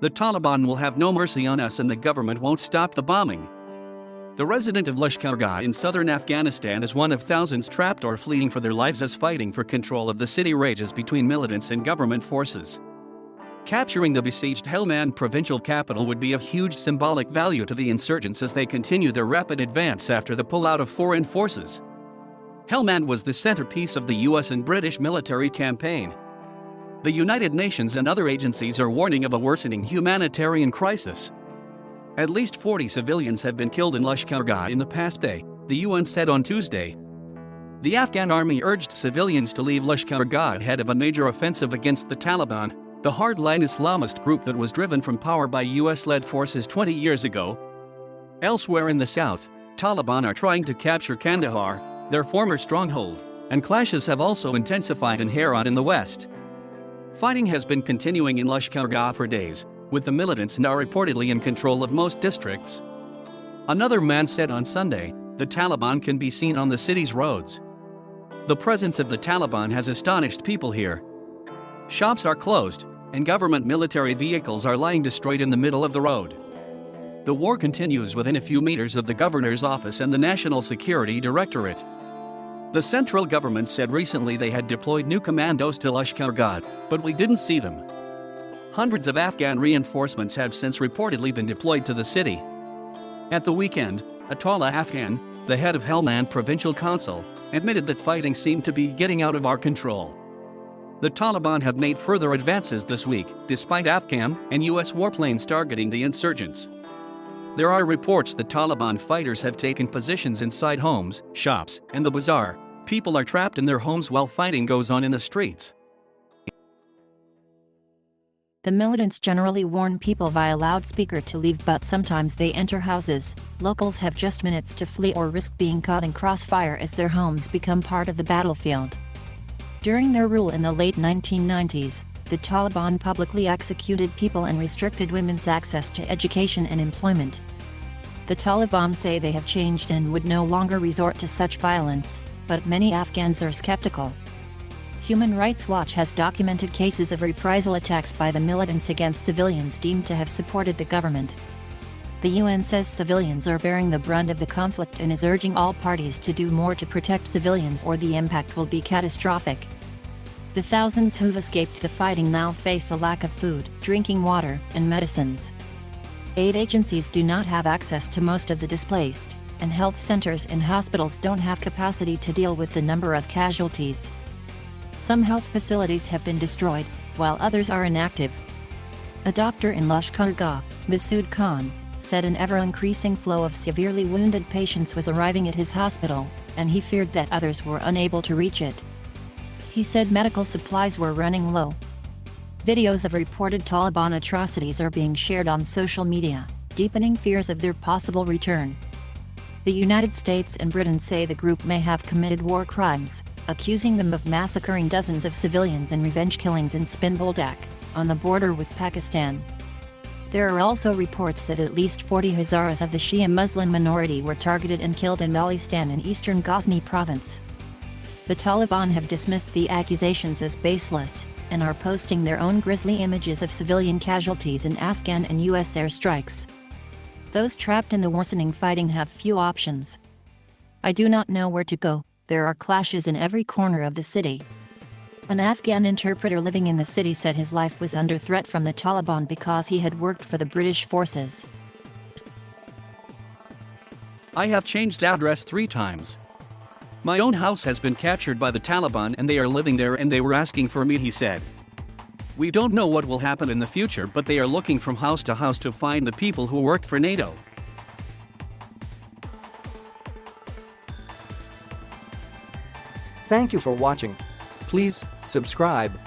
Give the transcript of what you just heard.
The Taliban will have no mercy on us and the government won't stop the bombing. The resident of Lashkar Gah in southern Afghanistan is one of thousands trapped or fleeing for their lives as fighting for control of the city rages between militants and government forces. Capturing the besieged Helmand provincial capital would be of huge symbolic value to the insurgents as they continue their rapid advance after the pullout of foreign forces. Helmand was the centerpiece of the US and British military campaign. The United Nations and other agencies are warning of a worsening humanitarian crisis. At least 40 civilians have been killed in Lashkar Gah in the past day, the UN said on Tuesday. The Afghan army urged civilians to leave Lashkar Gah ahead of a major offensive against the Taliban, the hardline Islamist group that was driven from power by US-led forces 20 years ago. Elsewhere in the south, Taliban are trying to capture Kandahar, their former stronghold, and clashes have also intensified in Herat in the west. Fighting has been continuing in Lashkar Gah for days, with the militants now reportedly in control of most districts. Another man said on Sunday, the Taliban can be seen on the city's roads. The presence of the Taliban has astonished people here. Shops are closed, and government military vehicles are lying destroyed in the middle of the road. The war continues within a few meters of the governor's office and the National Security Directorate. The central government said recently they had deployed new commandos to Lashkar Gah, but we didn't see them. Hundreds of Afghan reinforcements have since reportedly been deployed to the city. At the weekend, Atullah Afghan, the head of Helmand Provincial Council, admitted that fighting seemed to be getting out of our control. The Taliban have made further advances this week, despite Afghan and US warplanes targeting the insurgents. There are reports that Taliban fighters have taken positions inside homes, shops, and the bazaar. People are trapped in their homes while fighting goes on in the streets. The militants generally warn people via loudspeaker to leave, but sometimes they enter houses. Locals have just minutes to flee or risk being caught in crossfire as their homes become part of the battlefield. During their rule in the late 1990s, the Taliban publicly executed people and restricted women's access to education and employment. The Taliban say they have changed and would no longer resort to such violence, but many Afghans are skeptical. Human Rights Watch has documented cases of reprisal attacks by the militants against civilians deemed to have supported the government. The UN says civilians are bearing the brunt of the conflict and is urging all parties to do more to protect civilians or the impact will be catastrophic. The thousands who've escaped the fighting now face a lack of food, drinking water, and medicines. Aid agencies do not have access to most of the displaced, and health centers and hospitals don't have capacity to deal with the number of casualties. Some health facilities have been destroyed, while others are inactive. A doctor in Lashkar Gah, Masood Khan, said an ever-increasing flow of severely wounded patients was arriving at his hospital, and he feared that others were unable to reach it. He said medical supplies were running low. Videos of reported Taliban atrocities are being shared on social media, deepening fears of their possible return. The United States and Britain say the group may have committed war crimes, accusing them of massacring dozens of civilians in revenge killings in Spinboldak, on the border with Pakistan. There are also reports that at least 40 Hazaras of the Shia Muslim minority were targeted and killed in Balistan in eastern Ghazni province. The Taliban have dismissed the accusations as baseless, and are posting their own grisly images of civilian casualties in Afghan and US airstrikes. Those trapped in the worsening fighting have few options. I do not know where to go. There are clashes in every corner of the city. An Afghan interpreter living in the city said his life was under threat from the Taliban because he had worked for the British forces. I have changed address 3 times. My own house has been captured by the Taliban and they are living there and they were asking for me, he said. We don't know what will happen in the future, but they are looking from house to house to find the people who worked for NATO. Thank you for watching. Please subscribe